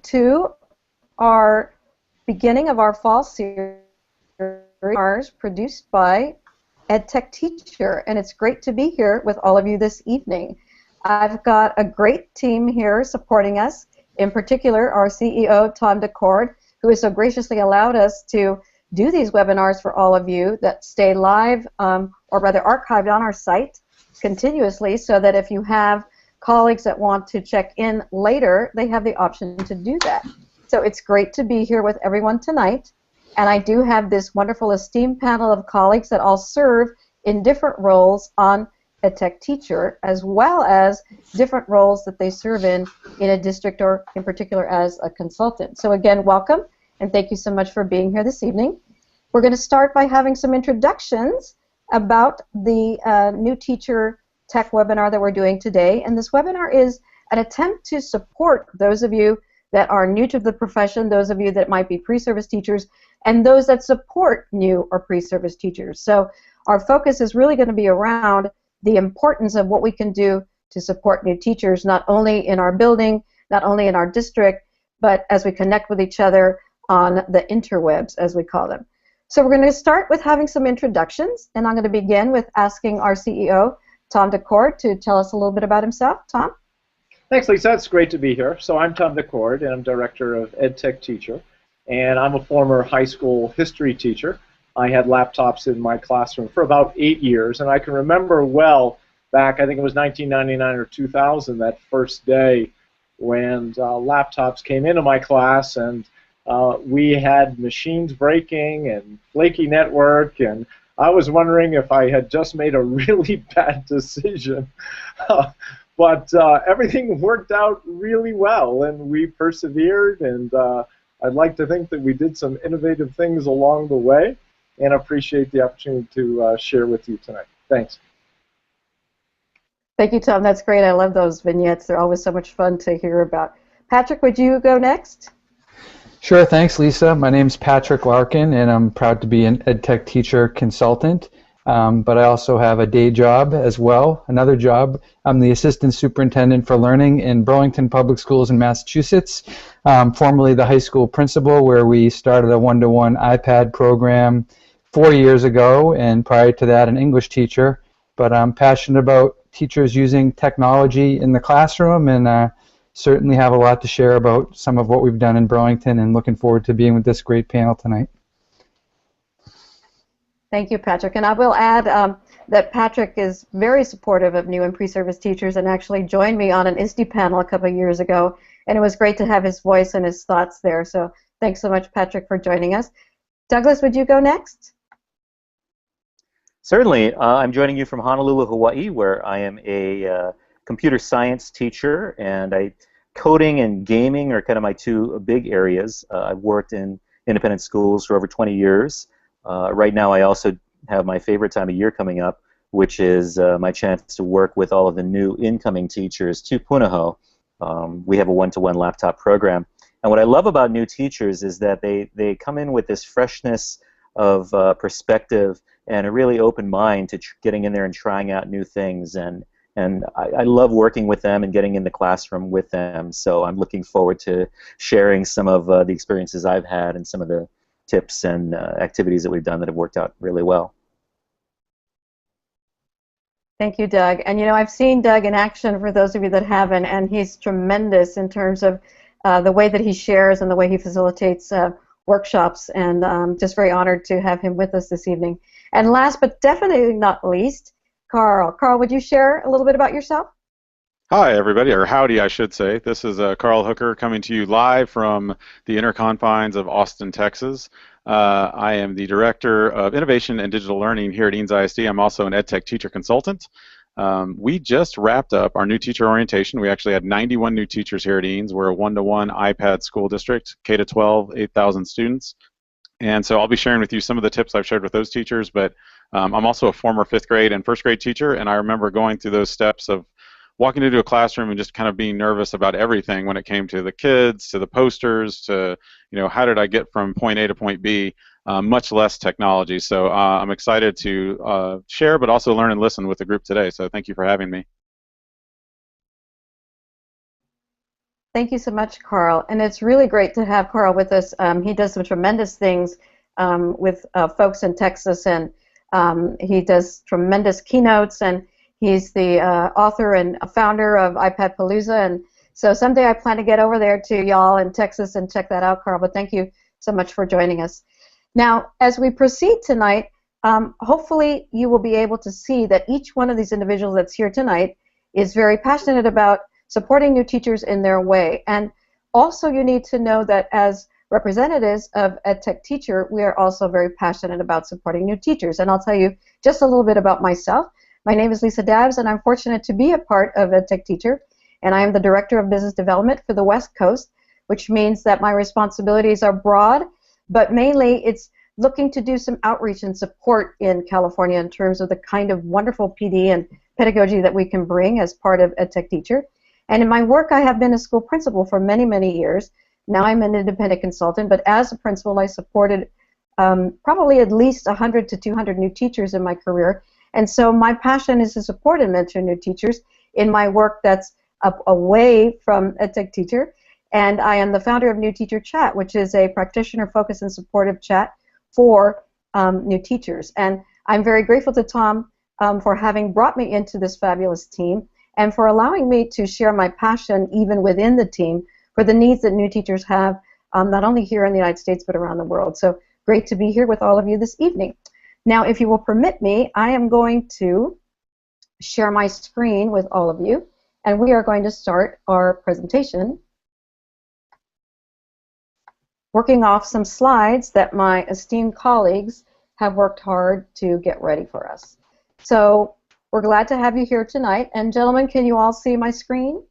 to our beginning of our fall series produced by EdTechTeacher, and it's great to be here with all of you this evening. I've got a great team here supporting us, in particular our CEO, Tom DeCord, who has so graciously allowed us to do these webinars for all of you that stay live, or rather archived on our site continuously, so that if you have colleagues that want to check in later, they have the option to do that. So it's great to be here with everyone tonight, and I do have this wonderful esteemed panel of colleagues that all serve in different roles on EdTechTeacher, as well as different roles that they serve in a district or in particular as a consultant. So again, welcome, and thank you so much for being here this evening. We're going to start by having some introductions about the new teacher tech webinar that we're doing today, and this webinar is an attempt to support those of you that are new to the profession, those of you that might be pre-service teachers, and those that support new or pre-service teachers. So our focus is really going to be around the importance of what we can do to support new teachers, not only in our building, not only in our district, but as we connect with each other on the interwebs, as we call them. So we're going to start with having some introductions, and I'm going to begin with asking our CEO, Tom DeCord, to tell us a little bit about himself. Tom? Thanks, Lisa. It's great to be here. So I'm Tom DeCord, and I'm Director of EdTechTeacher, and I'm a former high school history teacher. I had laptops in my classroom for about 8 years, and I can remember well back, I think it was 1999 or 2000, that first day when laptops came into my class, and we had machines breaking and flaky network, and I was wondering if I had just made a really bad decision. But everything worked out really well, and we persevered, and I'd like to think that we did some innovative things along the way, and appreciate the opportunity to share with you tonight. Thanks. Thank you, Tom. That's great. I love those vignettes. They're always so much fun to hear about. Patrick, would you go next? Sure, thanks, Lisa. My name's Patrick Larkin, and I'm proud to be an EdTechTeacher consultant. But I also have a day job as well, another job. I'm the Assistant Superintendent for Learning in Burlington Public Schools in Massachusetts, formerly the high school principal, where we started a one-to-one iPad program 4 years ago, and prior to that an English teacher. But I'm passionate about teachers using technology in the classroom, and certainly have a lot to share about some of what we've done in Burlington, and looking forward to being with this great panel tonight. Thank you, Patrick. And I will add that Patrick is very supportive of new and pre-service teachers, and actually joined me on an ISTE panel a couple of years ago, and it was great to have his voice and his thoughts there. So thanks so much, Patrick, for joining us. Douglas, would you go next? Certainly. I'm joining you from Honolulu, Hawaii, where I am a computer science teacher, and coding and gaming are kind of my two big areas. I've worked in independent schools for over 20 years. Right now I also have my favorite time of year coming up, which is my chance to work with all of the new incoming teachers to Punahou. We have a one-to-one laptop program. And what I love about new teachers is that they come in with this freshness of perspective and a really open mind to getting in there and trying out new things. And I love working with them and getting in the classroom with them. So I'm looking forward to sharing some of the experiences I've had and some of the tips and activities that we've done that have worked out really well. Thank you, Doug. And you know, I've seen Doug in action, for those of you that haven't, and he's tremendous in terms of the way that he shares and the way he facilitates workshops, and just very honored to have him with us this evening. And last but definitely not least, Carl. Carl, would you share a little bit about yourself? Hi, everybody, or howdy, I should say. This is Carl Hooker coming to you live from the inner confines of Austin, Texas. I am the Director of Innovation and Digital Learning here at Eanes ISD. I'm also an EdTechTeacher consultant. We just wrapped up our new teacher orientation. We actually had 91 new teachers here at Eanes. We're a one-to-one iPad school district, K-12, 8,000 students. And so I'll be sharing with you some of the tips I've shared with those teachers, but I'm also a former 5th grade and 1st grade teacher, and I remember going through those steps of walking into a classroom and just kind of being nervous about everything when it came to the kids, to the posters, to, you know, how did I get from point A to point B, much less technology. So I'm excited to share, but also learn and listen with the group today. So thank you for having me. Thank you so much, Carl. And it's really great to have Carl with us. He does some tremendous things with folks in Texas, and he does tremendous keynotes, and he's the author and founder of iPad Palooza. And so someday I plan to get over there to y'all in Texas and check that out, Carl. But thank you so much for joining us. Now, as we proceed tonight, hopefully you will be able to see that each one of these individuals that's here tonight is very passionate about supporting new teachers in their way. And also you need to know that as representatives of EdTechTeacher, we are also very passionate about supporting new teachers. And I'll tell you just a little bit about myself. My name is Lisa Dabbs, and I'm fortunate to be a part of EdTechTeacher, and I am the Director of Business Development for the West Coast, which means that my responsibilities are broad, but mainly it's looking to do some outreach and support in California in terms of the kind of wonderful PD and pedagogy that we can bring as part of EdTechTeacher. And in my work, I have been a school principal for many, many years. Now I'm an independent consultant, but as a principal, I supported probably at least 100 to 200 new teachers in my career. And so my passion is to support and mentor new teachers in my work that's away from EdTechTeacher. And I am the founder of New Teacher Chat, which is a practitioner-focused and supportive chat for new teachers. And I'm very grateful to Tom for having brought me into this fabulous team, and for allowing me to share my passion even within the team for the needs that new teachers have, not only here in the United States but around the world. So great to be here with all of you this evening. Now, if you will permit me, I am going to share my screen with all of you, and we are going to start our presentation working off some slides that my esteemed colleagues have worked hard to get ready for us. So we're glad to have you here tonight. And gentlemen, can you all see my screen?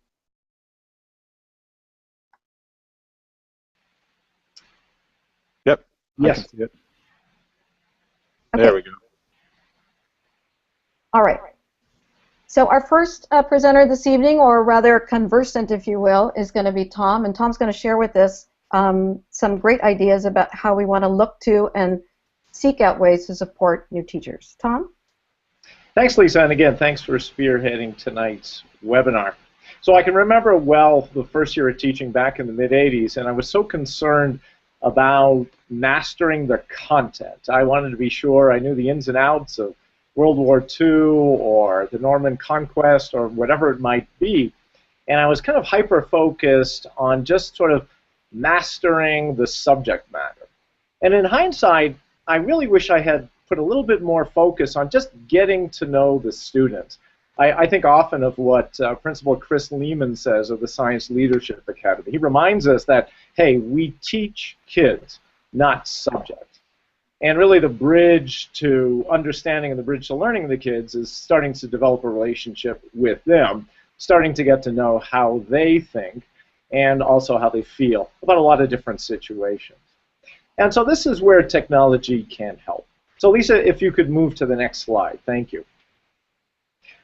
Yep. Yes. I can see it. Okay. There we go. All right. So our first presenter this evening, or rather conversant, if you will, is going to be Tom. And Tom's going to share with us some great ideas about how we want to look to and seek out ways to support new teachers. Tom? Thanks, Lisa, and again, thanks for spearheading tonight's webinar. So I can remember well the first year of teaching back in the mid-'80s, and I was so concerned about mastering the content. I wanted to be sure I knew the ins and outs of World War II or the Norman Conquest or whatever it might be, and I was kind of hyper-focused on just sort of mastering the subject matter. And in hindsight, I really wish I had put a little bit more focus on just getting to know the students. I think often of what Principal Chris Lehman says of the Science Leadership Academy. He reminds us that, hey, we teach kids, not subjects. And really the bridge to understanding and the bridge to learning of the kids is starting to develop a relationship with them, starting to get to know how they think and also how they feel about a lot of different situations. And so this is where technology can help. So Lisa, if you could move to the next slide. Thank you.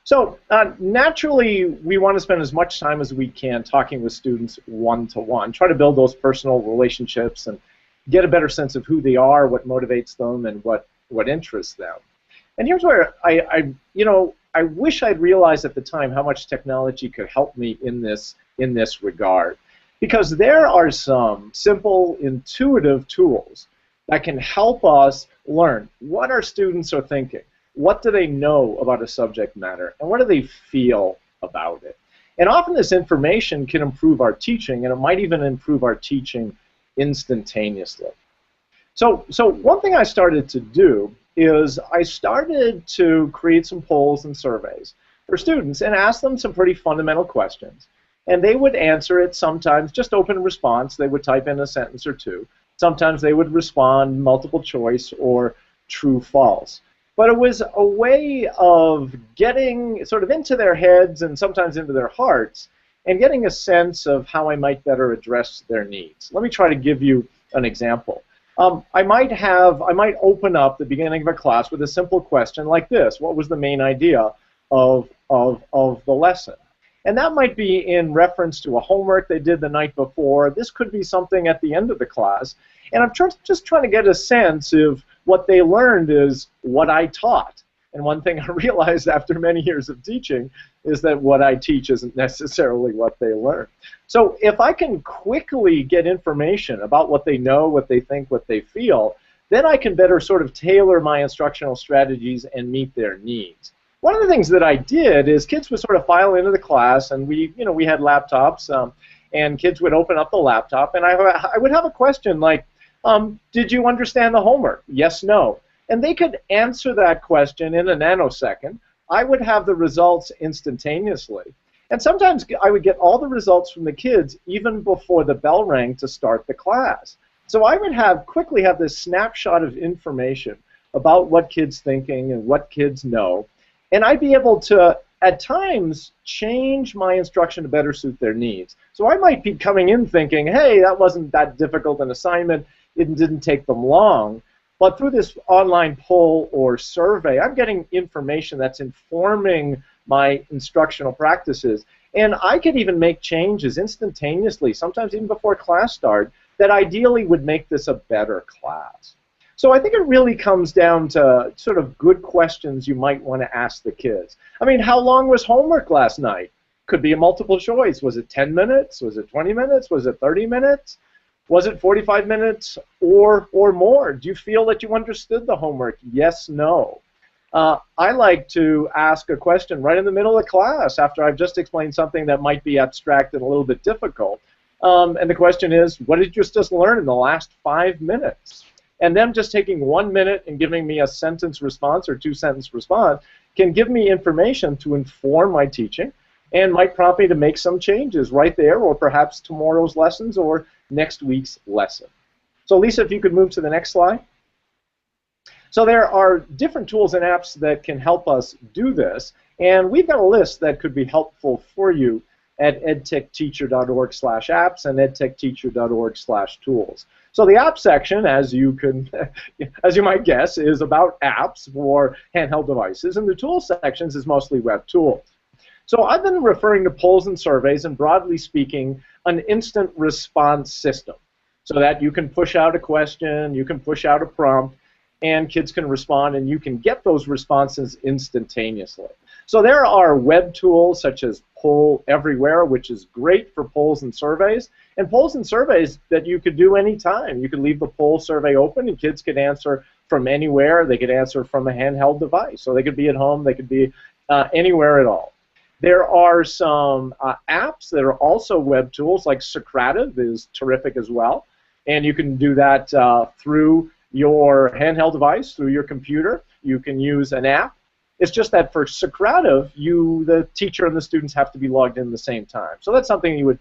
So naturally, we want to spend as much time as we can talking with students one-to-one, try to build those personal relationships and get a better sense of who they are, what motivates them, and what interests them. And here's where I wish I'd realized at the time how much technology could help me in this regard, because there are some simple, intuitive tools that can help us learn what our students are thinking, what do they know about a subject matter, and what do they feel about it. And often this information can improve our teaching, and it might even improve our teaching instantaneously. So one thing I started to do is I started to create some polls and surveys for students and ask them some pretty fundamental questions. And they would answer it sometimes just open response. They would type in a sentence or two. Sometimes they would respond multiple choice or true false. But it was a way of getting sort of into their heads and sometimes into their hearts and getting a sense of how I might better address their needs. Let me try to give you an example. I might open up the beginning of a class with a simple question like this: what was the main idea of the lesson? And that might be in reference to a homework they did the night before. This could be something at the end of the class. And I'm just trying to get a sense of what they learned is what I taught. And one thing I realized after many years of teaching is that what I teach isn't necessarily what they learn. So if I can quickly get information about what they know, what they think, what they feel, then I can better sort of tailor my instructional strategies and meet their needs. One of the things that I did is kids would sort of file into the class, and we had laptops, and kids would open up the laptop, and I would have a question like, did you understand the homework? Yes, no. And they could answer that question in a nanosecond. I would have the results instantaneously. And sometimes I would get all the results from the kids even before the bell rang to start the class. So I would quickly have this snapshot of information about what kids thinking and what kids know. And I'd be able to, at times, change my instruction to better suit their needs. So I might be coming in thinking, hey, that wasn't that difficult an assignment. It didn't take them long. But through this online poll or survey, I'm getting information that's informing my instructional practices. And I could even make changes instantaneously, sometimes even before class start, that ideally would make this a better class. So I think it really comes down to sort of good questions you might want to ask the kids. I mean, how long was homework last night? Could be a multiple choice. Was it 10 minutes? Was it 20 minutes? Was it 30 minutes? Was it 45 minutes or more? Do you feel that you understood the homework? Yes, no. I like to ask a question right in the middle of class after I've just explained something that might be abstract and a little bit difficult. And the question is, what did you just learn in the last 5 minutes? And them just taking 1 minute and giving me a sentence response or 2-sentence response can give me information to inform my teaching and might prompt me to make some changes right there, or perhaps tomorrow's lessons or next week's lesson. So Lisa, if you could move to the next slide. So there are different tools and apps that can help us do this, and we've got a list that could be helpful for you at edtechteacher.org/apps and edtechteacher.org/tools. So the app section, as you might guess, is about apps for handheld devices, and the tools sections is mostly web tools. So I've been referring to polls and surveys, and broadly speaking, an instant response system, so that you can push out a question, you can push out a prompt, and kids can respond, and you can get those responses instantaneously. So there are web tools such as Poll Everywhere, which is great for polls and surveys, and polls and surveys that you could do anytime. You could leave the poll survey open, and kids could answer from anywhere. They could answer from a handheld device, so they could be at home, they could be anywhere at all. There are some apps that are also web tools, like Socrative is terrific as well, and you can do that through your handheld device, through your computer. You can use an app. It's just that for Socrative, the teacher and the students have to be logged in at the same time. So that's something you would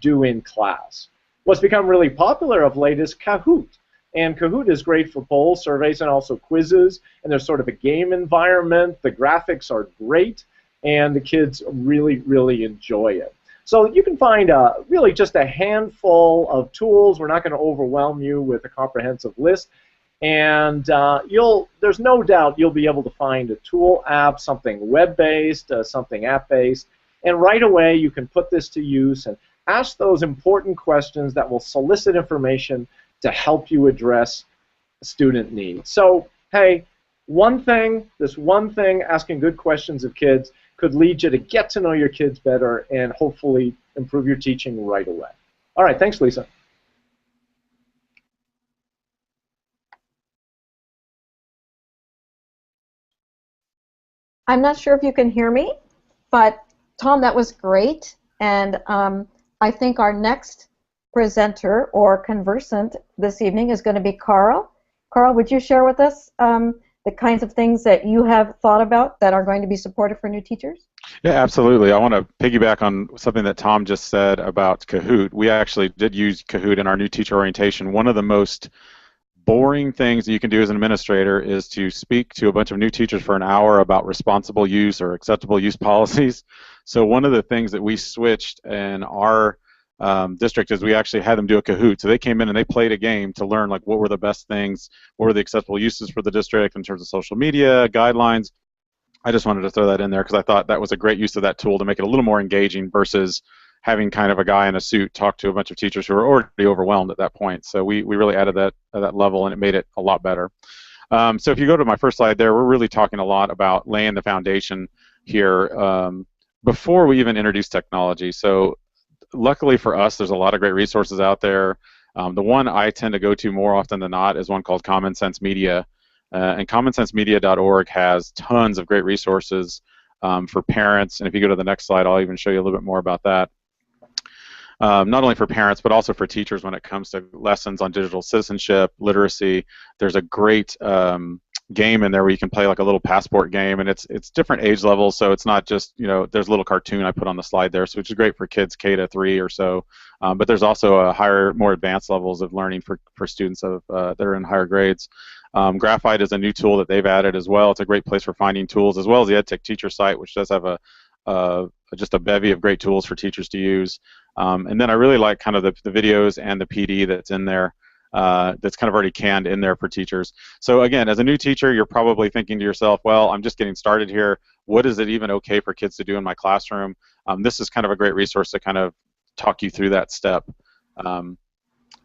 do in class. What's become really popular of late is Kahoot. And Kahoot is great for polls, surveys, and also quizzes. And there's sort of a game environment. The graphics are great, and the kids really, really enjoy it. So you can find really just a handful of tools. We're not going to overwhelm you with a comprehensive list. And there's no doubt you'll be able to find a tool app, something web-based, something app-based, and right away you can put this to use and ask those important questions that will solicit information to help you address student needs. So, hey, this one thing, asking good questions of kids, could lead you to get to know your kids better and hopefully improve your teaching right away. All right, thanks, Lisa. I'm not sure if you can hear me, but Tom, that was great. And I think our next presenter or conversant this evening is going to be Carl. Carl, would you share with us the kinds of things that you have thought about that are going to be supportive for new teachers? Yeah, absolutely. I want to piggyback on something that Tom just said about Kahoot. We actually did use Kahoot in our new teacher orientation. One of the most boring things that you can do as an administrator is to speak to a bunch of new teachers for an hour about responsible use or acceptable use policies. So one of the things that we switched in our district is we actually had them do a Kahoot. So they came in and they played a game to learn like what were the best things, what were the acceptable uses for the district in terms of social media, guidelines. I just wanted to throw that in there because I thought that was a great use of that tool to make it a little more engaging versus having kind of a guy in a suit talk to a bunch of teachers who are already overwhelmed at that point. So we really added that at that level, and it made it a lot better. So if you go to my first slide there, we're really talking a lot about laying the foundation here before we even introduce technology. So luckily for us, there's a lot of great resources out there. The one I tend to go to more often than not is one called Common Sense Media. And commonsensemedia.org has tons of great resources for parents. And if you go to the next slide, I'll even show you a little bit more about that. Not only for parents, but also for teachers when it comes to lessons on digital citizenship, literacy. There's a great game in there where you can play like a little passport game, and it's different age levels, so it's not just, there's a little cartoon I put on the slide there, so which is great for kids K to 3 or so, but there's also a higher, more advanced levels of learning for students that are in higher grades. Graphite is a new tool that they've added as well. It's a great place for finding tools, as well as the EdTechTeacher site, which does have just a bevy of great tools for teachers to use. And then I really like kind of the videos and the PD that's in there. That's kind of already canned in there for teachers. So again, as a new teacher, you're probably thinking to yourself, well, I'm just getting started here. What is it even okay for kids to do in my classroom? This is kind of a great resource to kind of talk you through that step.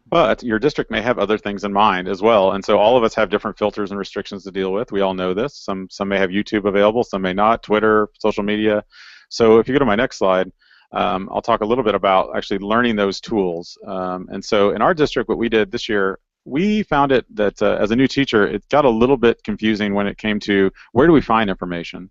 But your district may have other things in mind as well, and so all of us have different filters and restrictions to deal with. We all know this. Some may have YouTube available, some may not, Twitter, social media. So if you go to my next slide, I'll talk a little bit about actually learning those tools. And so in our district, what we did this year, we found it that as a new teacher, it got a little bit confusing when it came to where do we find information.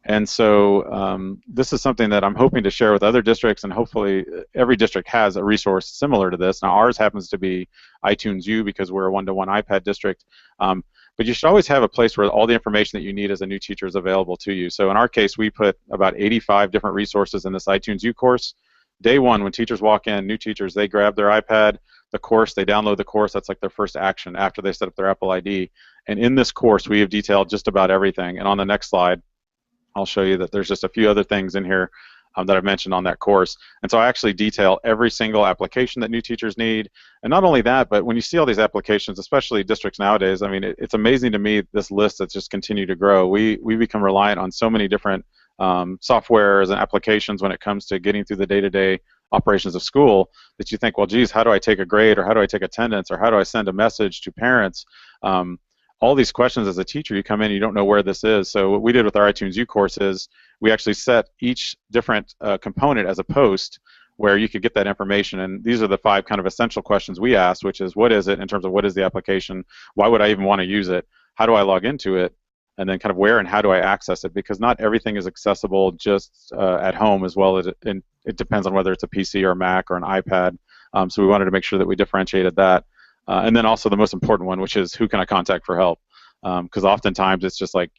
And so this is something that I'm hoping to share with other districts, and hopefully every district has a resource similar to this. Now ours happens to be iTunes U because we're a one-to-one iPad district. But you should always have a place where all the information that you need as a new teacher is available to you. So in our case, we put about 85 different resources in this iTunes U course. Day one, when teachers walk in, new teachers, they grab their iPad, the course, they download the course. That's like their first action after they set up their Apple ID. And in this course, we have detailed just about everything. And on the next slide, I'll show you that there's just a few other things in here that I've mentioned on that course. And so I actually detail every single application that new teachers need. And not only that, but when you see all these applications, especially districts nowadays, I mean, it's amazing to me, this list that's just continued to grow. We become reliant on so many different softwares and applications when it comes to getting through the day-to-day operations of school that you think, well, geez, how do I take a grade, or how do I take attendance, or how do I send a message to parents? All these questions as a teacher, you come in and you don't know where this is. So what we did with our iTunes U course is we actually set each different component as a post where you could get that information. And these are the 5 kind of essential questions we asked, which is what is it in terms of what is the application, why would I even want to use it, how do I log into it, and then kind of where and how do I access it, because not everything is accessible just at home, as well as it depends on whether it's a PC or a Mac or an iPad. So we wanted to make sure that we differentiated that. And then also the most important one, which is who can I contact for help? Because oftentimes it's just like,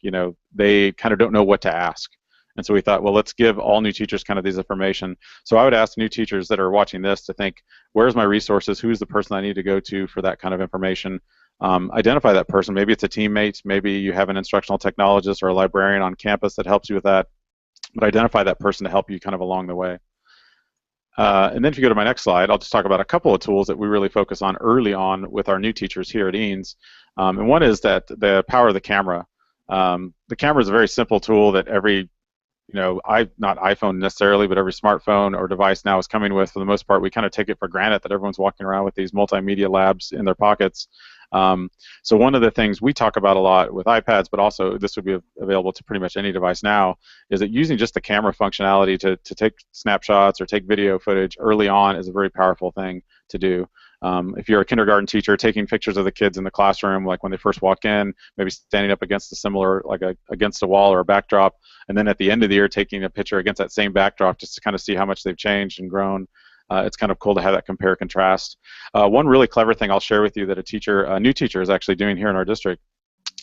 they kind of don't know what to ask. And so we thought, well, let's give all new teachers kind of these information. So I would ask new teachers that are watching this to think, where's my resources? Who's the person I need to go to for that kind of information? Identify that person. Maybe it's a teammate. Maybe you have an instructional technologist or a librarian on campus that helps you with that. But identify that person to help you kind of along the way. And then if you go to my next slide, I'll just talk about a couple of tools that we really focus on early on with our new teachers here at Eanes. And one is that the power of the camera. The camera is a very simple tool that every, not iPhone necessarily, but every smartphone or device now is coming with. For the most part, we kind of take it for granted that everyone's walking around with these multimedia labs in their pockets. So one of the things we talk about a lot with iPads, but also this would be available to pretty much any device now, is that using just the camera functionality to take snapshots or take video footage early on is a very powerful thing to do. If you're a kindergarten teacher, taking pictures of the kids in the classroom, like when they first walk in, maybe standing up against a similar, against a wall or a backdrop, and then at the end of the year taking a picture against that same backdrop just to kind of see how much they've changed and grown. It's kind of cool to have that compare contrast. One really clever thing I'll share with you that a new teacher is actually doing here in our district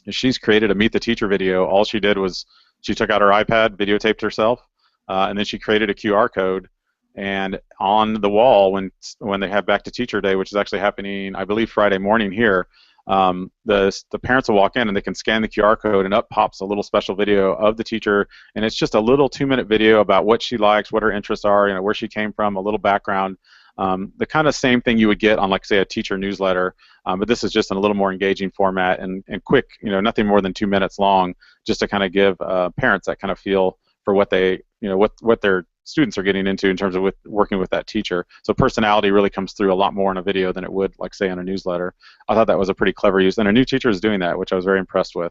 is she's created a Meet the Teacher video. All she did was she took out her iPad, videotaped herself, and then she created a QR code. And on the wall, when they have Back to Teacher Day, which is actually happening, I believe, Friday morning here, the parents will walk in and they can scan the QR code, and up pops a little special video of the teacher, and it's just a little 2-minute video about what she likes, what her interests are, where she came from, a little background. The kind of same thing you would get on, like, say, a teacher newsletter, but this is just in a little more engaging format and quick, nothing more than 2 minutes long, just to kind of give parents that kind of feel for what they, what their students are getting into in terms of working with that teacher. So personality really comes through a lot more in a video than it would, like, say, in a newsletter. I thought that was a pretty clever use, and a new teacher is doing that, which I was very impressed with.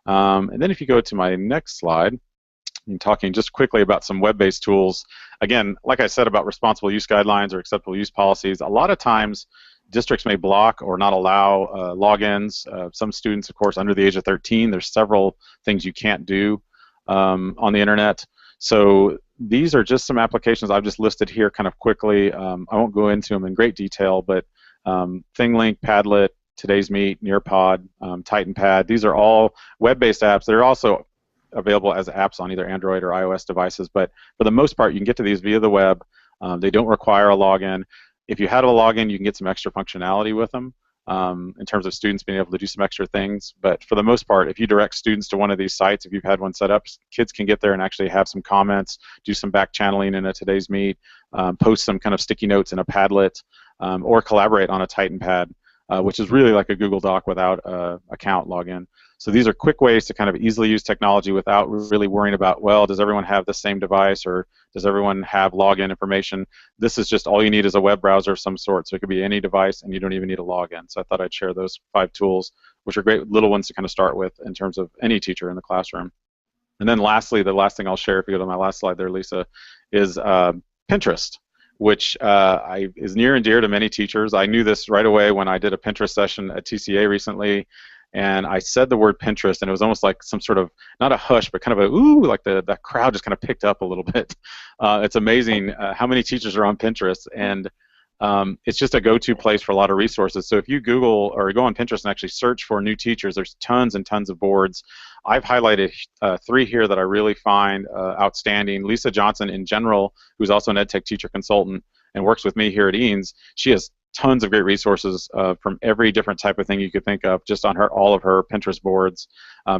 And then if you go to my next slide, talking just quickly about some web-based tools. Again, like I said about responsible use guidelines or acceptable use policies, a lot of times districts may block or not allow logins. Some students, of course, under the age of 13, there's several things you can't do on the internet. So these are just some applications I've just listed here kind of quickly. I won't go into them in great detail, but ThingLink, Padlet, Today's Meet, Nearpod, TitanPad, these are all web-based apps. They're also available as apps on either Android or iOS devices, but for the most part, you can get to these via the web. They don't require a login. If you had a login, you can get some extra functionality with them in terms of students being able to do some extra things. But for the most part, if you direct students to one of these sites, if you've had one set up, kids can get there and actually have some comments, do some back channeling in a Today's Meet, post some kind of sticky notes in a Padlet, or collaborate on a TitanPad, which is really like a Google Doc without account login. So these are quick ways to kind of easily use technology without really worrying about, well, does everyone have the same device or does everyone have login information? This is just all you need is a web browser of some sort, so it could be any device and you don't even need a login. So I thought I'd share those 5 tools, which are great little ones to kind of start with in terms of any teacher in the classroom. And then lastly, the last thing I'll share, if you go to my last slide there, Lisa, is Pinterest, which is near and dear to many teachers. I knew this right away when I did a Pinterest session at TCA recently, and I said the word Pinterest, and it was almost like some sort of, not a hush, but kind of a, ooh, like the crowd just kind of picked up a little bit. It's amazing how many teachers are on Pinterest, and it's just a go-to place for a lot of resources. So if you Google or go on Pinterest and actually search for new teachers, there's tons and tons of boards. I've highlighted 3 here that I really find outstanding. Lisa Johnson, in general, who's also an EdTechTeacher consultant and works with me here at Eanes, she has tons of great resources from every different type of thing you could think of just on all of her Pinterest boards.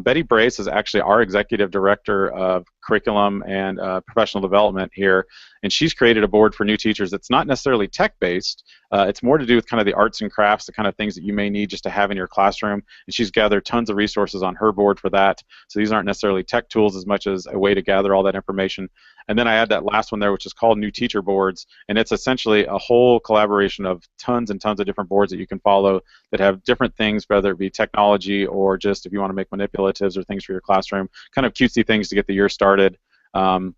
Betty Brace is actually our executive director of curriculum and professional development here, and she's created a board for new teachers that's not necessarily tech-based. It's more to do with kind of the arts and crafts, the kind of things that you may need just to have in your classroom, and she's gathered tons of resources on her board for that. So these aren't necessarily tech tools as much as a way to gather all that information. And then I add that last one there, which is called New Teacher Boards, and it's essentially a whole collaboration of tons and tons of different boards that you can follow that have different things, whether it be technology or just if you want to make manipulatives or things for your classroom, kind of cutesy things to get the year started.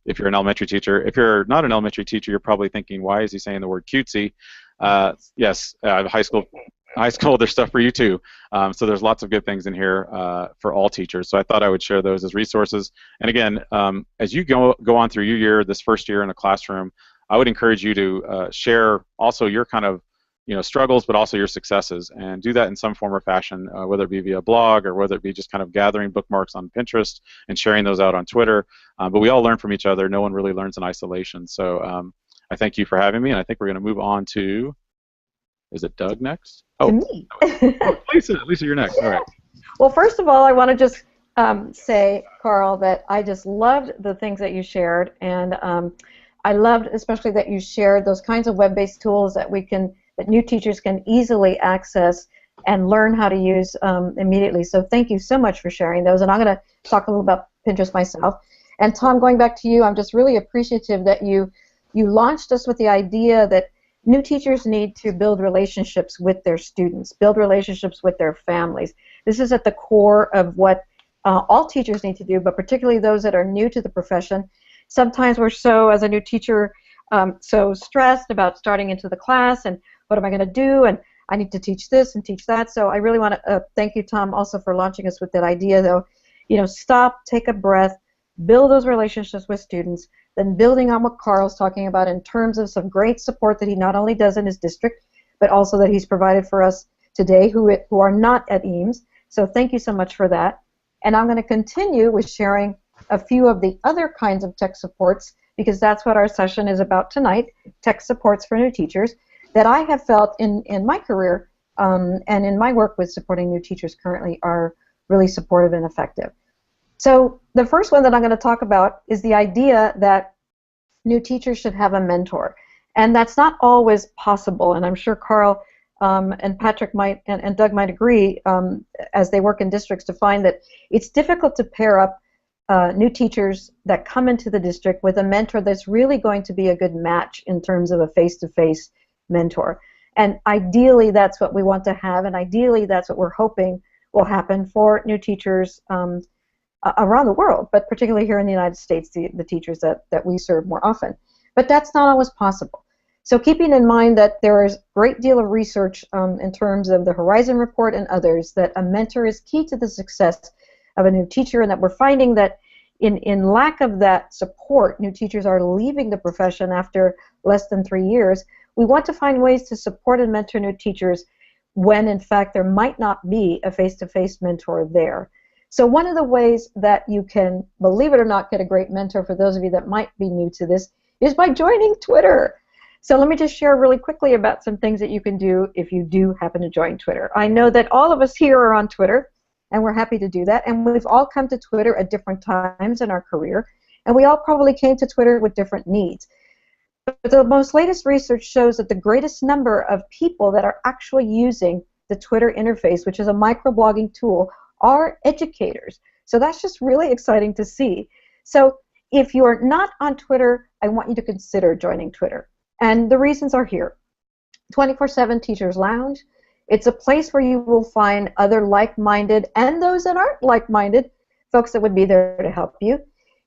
If you're an elementary teacher. If you're not an elementary teacher, you're probably thinking, why is he saying the word cutesy? Yes, high school, there's stuff for you too. So there's lots of good things in here for all teachers. So I thought I would share those as resources. And again, as you go on through your year, this first year in a classroom, I would encourage you to share also your kind of struggles, but also your successes, and do that in some form or fashion, whether it be via blog or whether it be just kind of gathering bookmarks on Pinterest and sharing those out on Twitter. But we all learn from each other. No one really learns in isolation. So I thank you for having me, and I think we're going to move on to, is it Doug next? Oh, me. Oh, Lisa, you're next. All right. Well, first of all, I want to just say, Carl, that I just loved the things that you shared, and I loved especially that you shared those kinds of web-based tools that that new teachers can easily access and learn how to use immediately. So thank you so much for sharing those. And I'm going to talk a little about Pinterest myself. And Tom, going back to you, I'm just really appreciative that you launched us with the idea that new teachers need to build relationships with their students, build relationships with their families. This is at the core of what all teachers need to do, but particularly those that are new to the profession. Sometimes we're so, as a new teacher, so stressed about starting into the class and what am I going to do, and I need to teach this and teach that. So I really want to thank you, Tom, also for launching us with that idea, though. Stop, take a breath, build those relationships with students, then building on what Carl's talking about in terms of some great support that he not only does in his district, but also that he's provided for us today who are not at Eames. So thank you so much for that. And I'm going to continue with sharing a few of the other kinds of tech supports, because that's what our session is about tonight, tech supports for new teachers, that I have felt in my career and in my work with supporting new teachers currently are really supportive and effective. So the first one that I'm going to talk about is the idea that new teachers should have a mentor. And that's not always possible, and I'm sure Carl and Patrick might and Doug might agree as they work in districts to find that it's difficult to pair up new teachers that come into the district with a mentor that's really going to be a good match in terms of a face-to-face mentor. And ideally that's what we want to have, and ideally that's what we're hoping will happen for new teachers around the world, but particularly here in the United States, the teachers that we serve more often. But that's not always possible. So keeping in mind that there is a great deal of research in terms of the Horizon Report and others that a mentor is key to the success of a new teacher, and that we're finding that in lack of that support, new teachers are leaving the profession after less than 3 years. We want to find ways to support and mentor new teachers when in fact there might not be a face-to-face mentor there. So one of the ways that you can, believe it or not, get a great mentor, for those of you that might be new to this, is by joining Twitter. So let me just share really quickly about some things that you can do if you do happen to join Twitter. I know that all of us here are on Twitter, and we're happy to do that, and we've all come to Twitter at different times in our career, and we all probably came to Twitter with different needs. But the most latest research shows that the greatest number of people that are actually using the Twitter interface, which is a microblogging tool, are educators. So that's just really exciting to see. So if you're not on Twitter, I want you to consider joining Twitter. And the reasons are here. 24/7 Teachers Lounge. It's a place where you will find other like-minded and those that aren't like-minded folks that would be there to help you.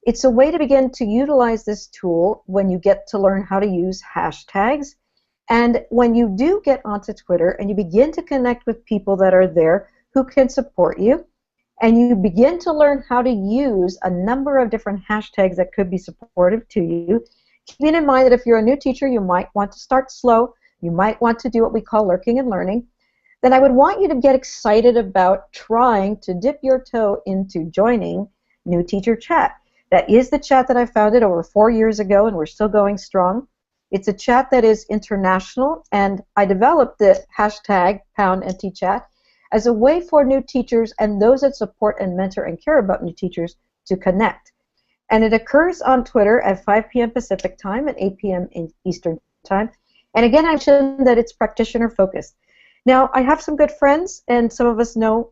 It's a way to begin to utilize this tool when you get to learn how to use hashtags. And when you do get onto Twitter and you begin to connect with people that are there who can support you, and you begin to learn how to use a number of different hashtags that could be supportive to you, keeping in mind that if you're a new teacher, you might want to start slow, you might want to do what we call lurking and learning, then I would want you to get excited about trying to dip your toe into joining New Teacher Chat. That is the chat that I founded over 4 years ago, and we're still going strong. It's a chat that is international, and I developed the hashtag #NTChat as a way for new teachers and those that support and mentor and care about new teachers to connect. And it occurs on Twitter at 5 p.m. Pacific time and 8 p.m. in Eastern time. And again, I mentioned that it's practitioner focused. Now, I have some good friends, and some of us know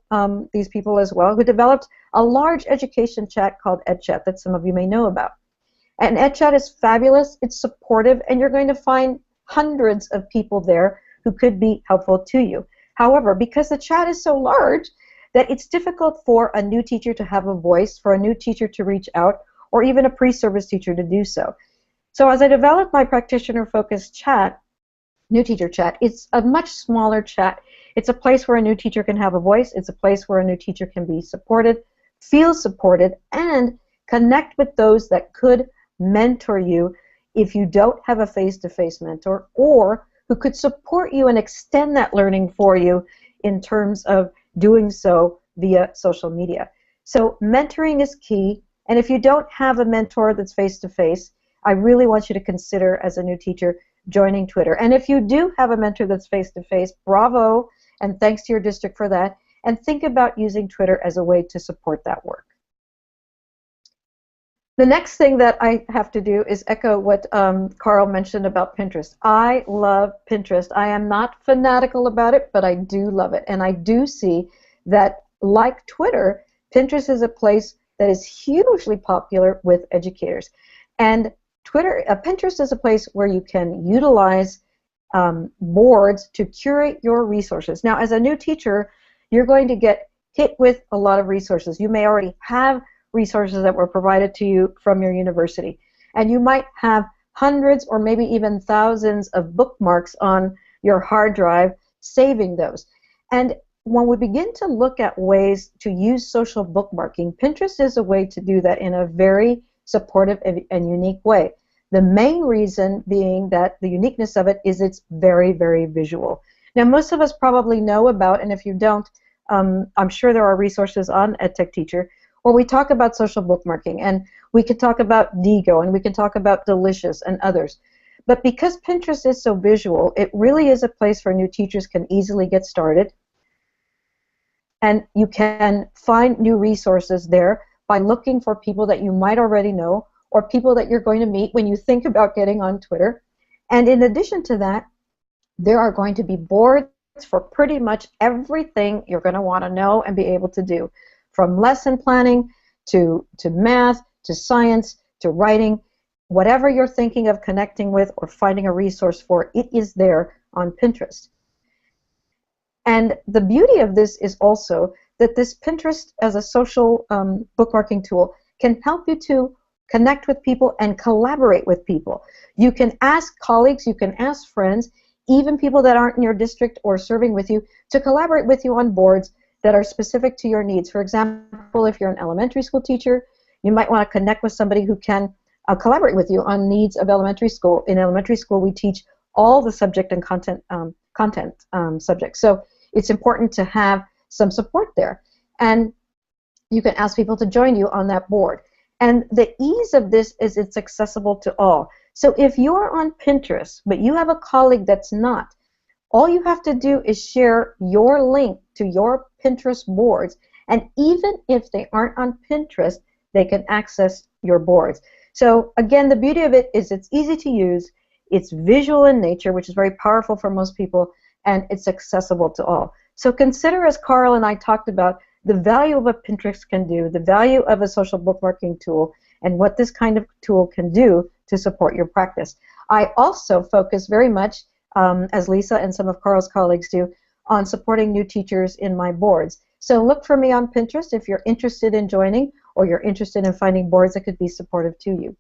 these people as well, who developed a large education chat called EdChat that some of you may know about. And EdChat is fabulous, it's supportive, and you're going to find hundreds of people there who could be helpful to you. However, because the chat is so large that it's difficult for a new teacher to have a voice, for a new teacher to reach out, or even a pre-service teacher to do so. So as I developed my practitioner-focused chat, New Teacher Chat, it's a much smaller chat. It's a place where a new teacher can have a voice. It's a place where a new teacher can be supported, feel supported, and connect with those that could mentor you if you don't have a face-to-face mentor, or who could support you and extend that learning for you in terms of doing so via social media. So mentoring is key, and if you don't have a mentor that's face-to-face, I really want you to consider, as a new teacher, joining Twitter. And if you do have a mentor that's face-to-face, bravo, and thanks to your district for that, and think about using Twitter as a way to support that work. The next thing that I have to do is echo what Carl mentioned about Pinterest. I love Pinterest. I am not fanatical about it, but I do love it. And I do see that, like Twitter, Pinterest is a place that is hugely popular with educators. And Pinterest is a place where you can utilize boards to curate your resources. Now, as a new teacher, you're going to get hit with a lot of resources. You may already have resources that were provided to you from your university, and you might have hundreds or maybe even thousands of bookmarks on your hard drive saving those. And when we begin to look at ways to use social bookmarking, Pinterest is a way to do that in a very supportive and unique way. The main reason being that the uniqueness of it is it's very, very visual. Now, most of us probably know about, and if you don't, I'm sure there are resources on EdTechTeacher where we talk about social bookmarking, and we can talk about Digo, and we can talk about Delicious and others. But because Pinterest is so visual, it really is a place where new teachers can easily get started, and you can find new resources there by looking for people that you might already know, or people that you're going to meet when you think about getting on Twitter. And in addition to that, there are going to be boards for pretty much everything you're going to want to know and be able to do, from lesson planning to math, to science, to writing. Whatever you're thinking of connecting with or finding a resource for, it is there on Pinterest. And the beauty of this is also that this Pinterest as a social bookmarking tool can help you to connect with people and collaborate with people. You can ask colleagues, you can ask friends, even people that aren't in your district or serving with you, to collaborate with you on boards that are specific to your needs. For example, if you're an elementary school teacher, you might want to connect with somebody who can collaborate with you on needs of elementary school. In elementary school, we teach all the subject and content subjects. So it's important to have some support there. And you can ask people to join you on that board. And the ease of this is it's accessible to all. So if you're on Pinterest, but you have a colleague that's not, all you have to do is share your link to your Pinterest boards. And even if they aren't on Pinterest, they can access your boards. So again, the beauty of it is it's easy to use, it's visual in nature, which is very powerful for most people, and it's accessible to all. So consider, as Carl and I talked about, the value of a Pinterest can do, the value of a social bookmarking tool, and what this kind of tool can do to support your practice. I also focus very much, as Lisa and some of Carl's colleagues do, on supporting new teachers in my boards. So look for me on Pinterest if you're interested in joining or you're interested in finding boards that could be supportive to you.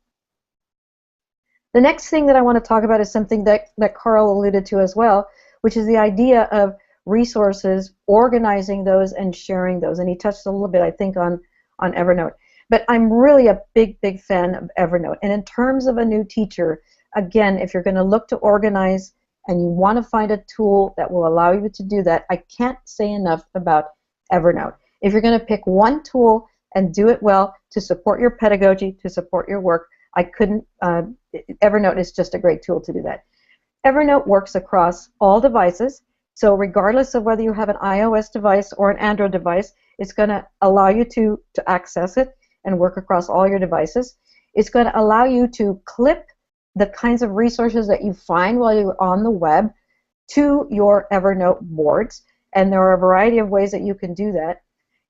The next thing that I want to talk about is something that Carl alluded to as well, which is the idea of resources, organizing those and sharing those. And he touched a little bit, I think, on Evernote. But I'm really a big, big fan of Evernote. And in terms of a new teacher, again, if you're going to look to organize and you want to find a tool that will allow you to do that, I can't say enough about Evernote. If you're going to pick one tool and do it well to support your pedagogy, to support your work, Evernote is just a great tool to do that. Evernote works across all devices, so regardless of whether you have an iOS device or an Android device, it's going to allow you to access it and work across all your devices. It's going to allow you to clip the kinds of resources that you find while you're on the web to your Evernote boards, and there are a variety of ways that you can do that.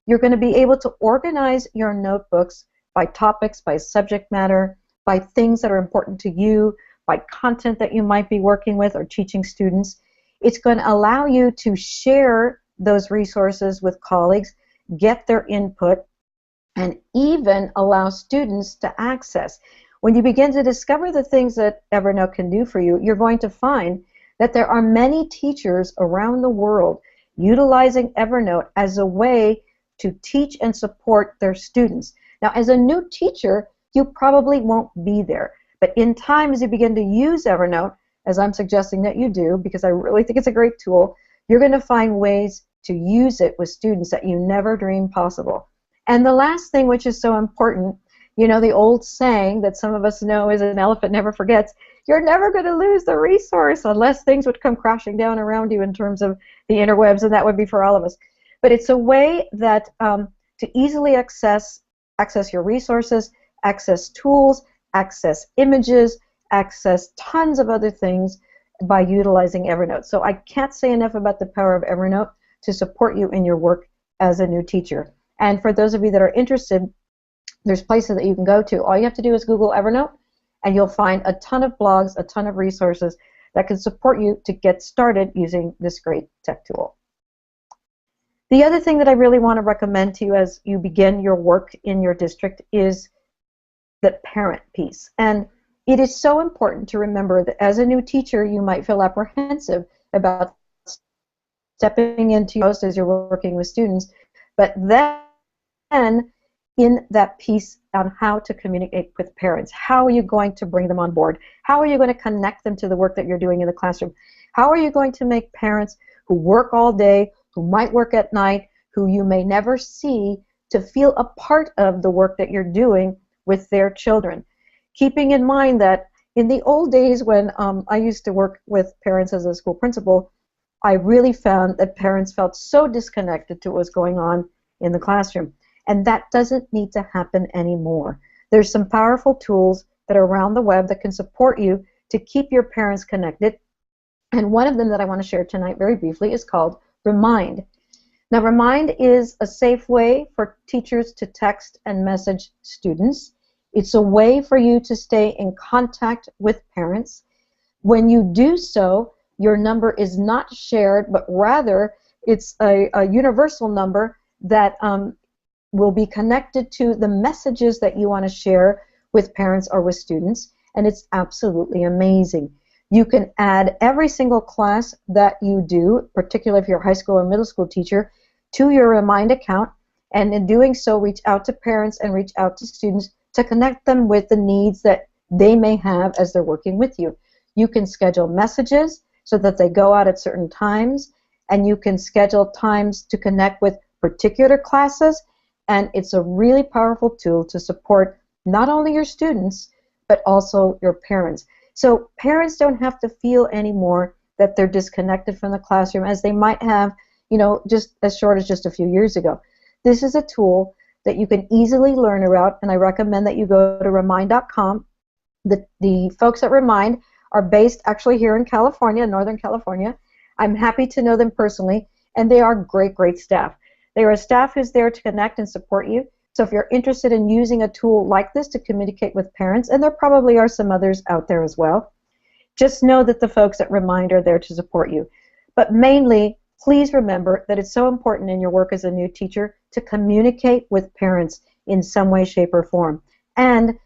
You're going to be able to organize your notebooks by topics, by subject matter, by things that are important to you, by content that you might be working with or teaching students. It's going to allow you to share those resources with colleagues, get their input, and even allow students to access. When you begin to discover the things that Evernote can do for you, you're going to find that there are many teachers around the world utilizing Evernote as a way to teach and support their students. Now, as a new teacher, you probably won't be there. But in time, as you begin to use Evernote, as I'm suggesting that you do, because I really think it's a great tool, you're going to find ways to use it with students that you never dreamed possible. And the last thing, which is so important, you know, the old saying that some of us know is an elephant never forgets, you're never going to lose the resource unless things would come crashing down around you in terms of the interwebs, and that would be for all of us. But it's a way that to easily access your resources, access tools, access images, access tons of other things by utilizing Evernote. So I can't say enough about the power of Evernote to support you in your work as a new teacher. And for those of you that are interested, there's places that you can go to. All you have to do is Google Evernote, and you'll find a ton of blogs, a ton of resources that can support you to get started using this great tech tool. The other thing that I really want to recommend to you as you begin your work in your district is the parent piece. And it is so important to remember that as a new teacher, you might feel apprehensive about stepping into your post as you're working with students, but then in that piece on how to communicate with parents. How are you going to bring them on board? How are you going to connect them to the work that you're doing in the classroom? How are you going to make parents who work all day, who might work at night, who you may never see, to feel a part of the work that you're doing with their children? Keeping in mind that in the old days when I used to work with parents as a school principal, I really found that parents felt so disconnected to what was going on in the classroom. And that doesn't need to happen anymore. There's some powerful tools that are around the web that can support you to keep your parents connected. And one of them that I want to share tonight very briefly is called Remind. Now, Remind is a safe way for teachers to text and message students. It's a way for you to stay in contact with parents. When you do so, your number is not shared, but rather it's a universal number that will be connected to the messages that you want to share with parents or with students, and it's absolutely amazing. You can add every single class that you do, particularly if you're a high school or middle school teacher, to your Remind account, and in doing so, reach out to parents and reach out to students to connect them with the needs that they may have as they're working with you. You can schedule messages so that they go out at certain times, and you can schedule times to connect with particular classes, and it's a really powerful tool to support not only your students, but also your parents. So parents don't have to feel anymore that they're disconnected from the classroom as they might have, just as short as just a few years ago. This is a tool that you can easily learn about, and I recommend that you go to remind.com. The folks at Remind are based actually here in California, Northern California. I'm happy to know them personally, and they are great, great staff. They are a staff who's there to connect and support you. So if you're interested in using a tool like this to communicate with parents, and there probably are some others out there as well, just know that the folks at Remind are there to support you. But mainly, please remember that it's so important in your work as a new teacher to communicate with parents in some way, shape, or form. And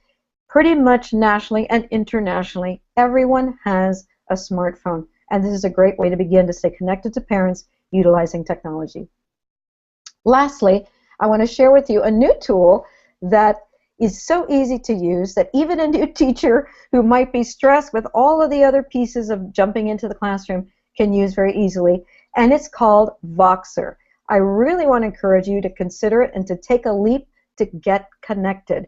pretty much nationally and internationally, everyone has a smartphone. And this is a great way to begin to stay connected to parents utilizing technology. Lastly, I want to share with you a new tool that is so easy to use that even a new teacher who might be stressed with all of the other pieces of jumping into the classroom can use very easily, and it's called Voxer. I really want to encourage you to consider it and to take a leap to get connected.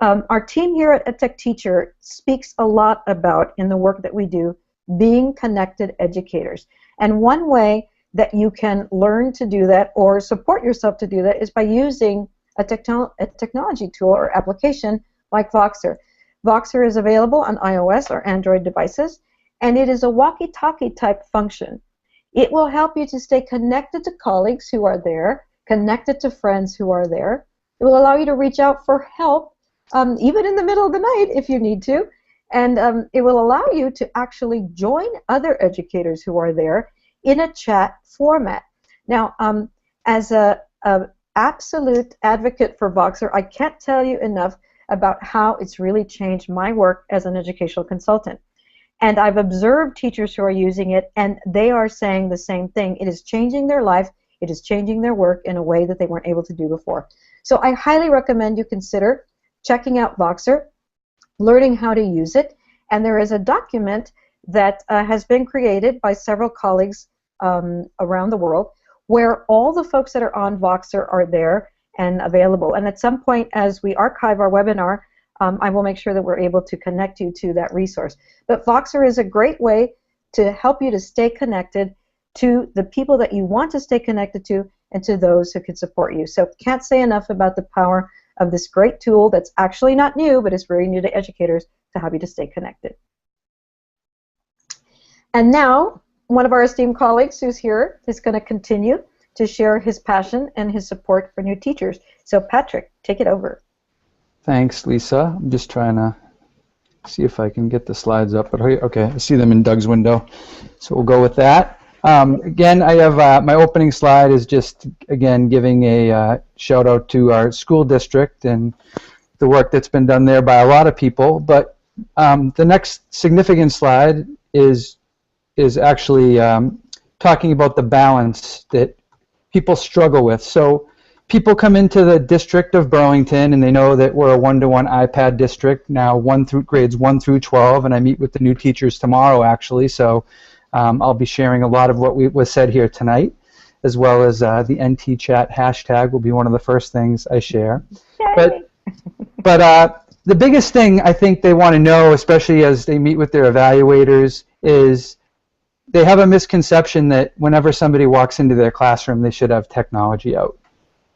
Our team here at EdTechTeacher speaks a lot about, in the work that we do, being connected educators. And one way that you can learn to do that or support yourself to do that is by using a technology tool or application like Voxer. Voxer is available on iOS or Android devices, and it is a walkie-talkie type function. It will help you to stay connected to colleagues who are there, connected to friends who are there. It will allow you to reach out for help, even in the middle of the night if you need to, and it will allow you to actually join other educators who are there in a chat format. Now, as an absolute advocate for Voxer, I can't tell you enough about how it's really changed my work as an educational consultant. And I've observed teachers who are using it, and they are saying the same thing. It is changing their life. It is changing their work in a way that they weren't able to do before. So I highly recommend you consider checking out Voxer, learning how to use it, and there is a document that has been created by several colleagues around the world where all the folks that are on Voxer are there and available. And at some point, as we archive our webinar, I will make sure that we're able to connect you to that resource. But Voxer is a great way to help you to stay connected to the people that you want to stay connected to and to those who can support you. So can't say enough about the power of this great tool that's actually not new, but is very new to educators to help you to stay connected. And now, one of our esteemed colleagues who's here is going to continue to share his passion and his support for new teachers. So Patrick, take it over. Thanks, Lisa. I'm just trying to see if I can get the slides up. But okay, I see them in Doug's window, so we'll go with that. Again, I have my opening slide is just, again, giving a shout out to our school district and the work that's been done there by a lot of people. But the next significant slide is actually talking about the balance that people struggle with. So people come into the district of Burlington and they know that we're a one-to-one iPad district now, grades 1 through 12, and I meet with the new teachers tomorrow actually, so I'll be sharing a lot of what was said here tonight, as well as the NT chat hashtag will be one of the first things I share. But the biggest thing I think they want to know, especially as they meet with their evaluators, is they have a misconception that whenever somebody walks into their classroom, they should have technology out.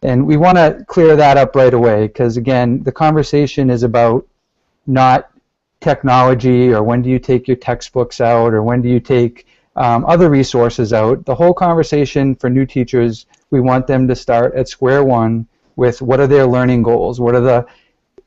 And we want to clear that up right away because, again, the conversation is about not technology or when do you take your textbooks out or when do you take other resources out. The whole conversation for new teachers, we want them to start at square one with what are their learning goals, what are the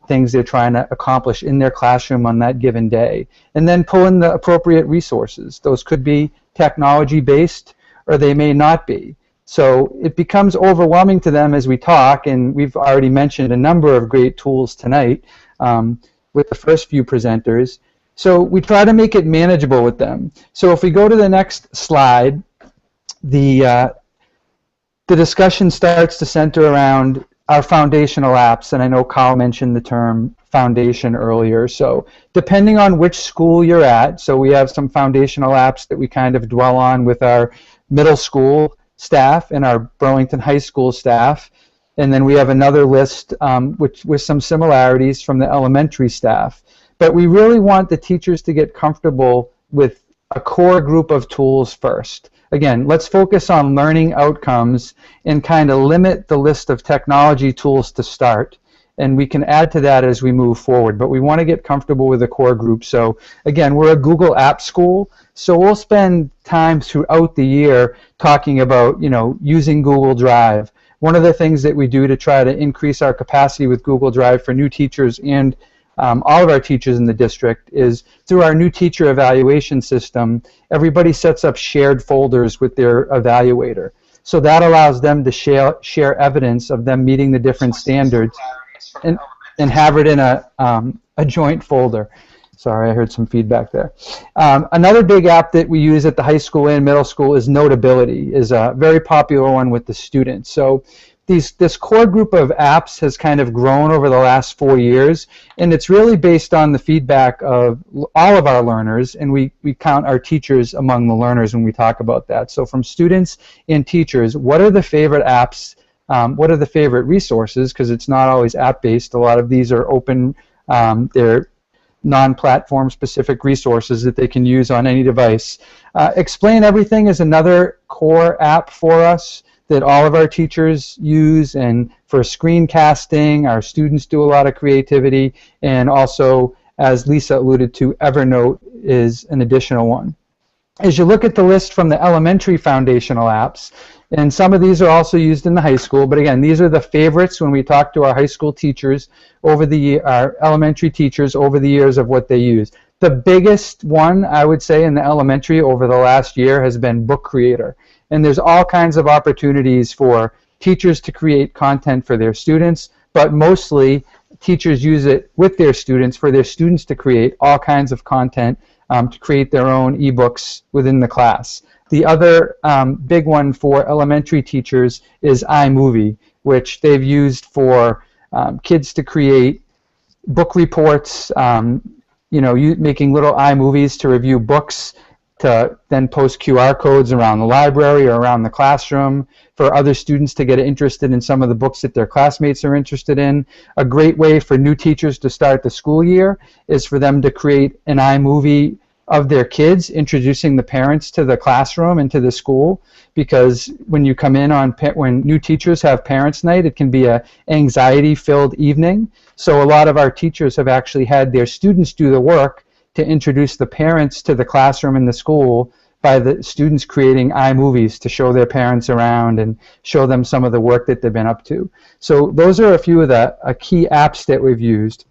things they're trying to accomplish in their classroom on that given day, and then pull in the appropriate resources. Those could be technology-based or they may not be. So it becomes overwhelming to them as we talk, and we've already mentioned a number of great tools tonight with the first few presenters. So we try to make it manageable with them. So if we go to the next slide, the discussion starts to center around our foundational apps, and I know Kyle mentioned the term foundation earlier. So depending on which school you're at, so we have some foundational apps that we kind of dwell on with our middle school staff and our Burlington High School staff, and then we have another list with some similarities from the elementary staff. But we really want the teachers to get comfortable with a core group of tools first. Again, let's focus on learning outcomes and kind of limit the list of technology tools to start. And we can add to that as we move forward. But we want to get comfortable with a core group. So again, we're a Google App School, so we'll spend time throughout the year talking about, using Google Drive. One of the things that we do to try to increase our capacity with Google Drive for new teachers and all of our teachers in the district is through our new teacher evaluation system. Everybody sets up shared folders with their evaluator. So that allows them to share evidence of them meeting the different standards and have it in a joint folder. Sorry, I heard some feedback there. Another big app that we use at the high school and middle school is Notability, is a very popular one with the students. So this core group of apps has kind of grown over the last 4 years, and it's really based on the feedback of all of our learners, and we count our teachers among the learners when we talk about that. So from students and teachers, what are the favorite apps, what are the favorite resources, because it's not always app-based. A lot of these are open, they're non-platform specific resources that they can use on any device. Explain Everything is another core app for us that all of our teachers use, and for screencasting, our students do a lot of creativity, and also, as Lisa alluded to, Evernote is an additional one. As you look at the list from the elementary foundational apps, and some of these are also used in the high school, but again, these are the favorites when we talk to our high school teachers over the year, our elementary teachers over the years of what they use. The biggest one, I would say, in the elementary over the last year has been Book Creator. And there's all kinds of opportunities for teachers to create content for their students, but mostly teachers use it with their students for their students to create all kinds of content to create their own ebooks within the class. The other big one for elementary teachers is iMovie, which they've used for kids to create book reports, making little iMovies to review books, to then post QR codes around the library or around the classroom for other students to get interested in some of the books that their classmates are interested in. A great way for new teachers to start the school year is for them to create an iMovie of their kids, introducing the parents to the classroom and to the school, because when you come in when new teachers have parents' night, it can be an anxiety-filled evening. So a lot of our teachers have actually had their students do the work to introduce the parents to the classroom and the school by the students creating iMovies to show their parents around and show them some of the work that they've been up to. So those are a few of the key apps that we've used.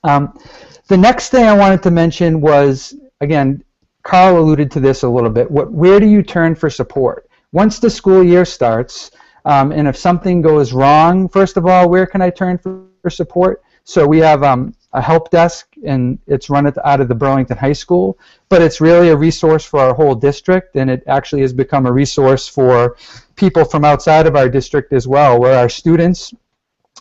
The next thing I wanted to mention was, again, Carl alluded to this a little bit, where do you turn for support? Once the school year starts, and if something goes wrong, first of all, where can I turn for support? So we have a help desk, and it's run out of the Burlington High School, but it's really a resource for our whole district, and it actually has become a resource for people from outside of our district as well, where our students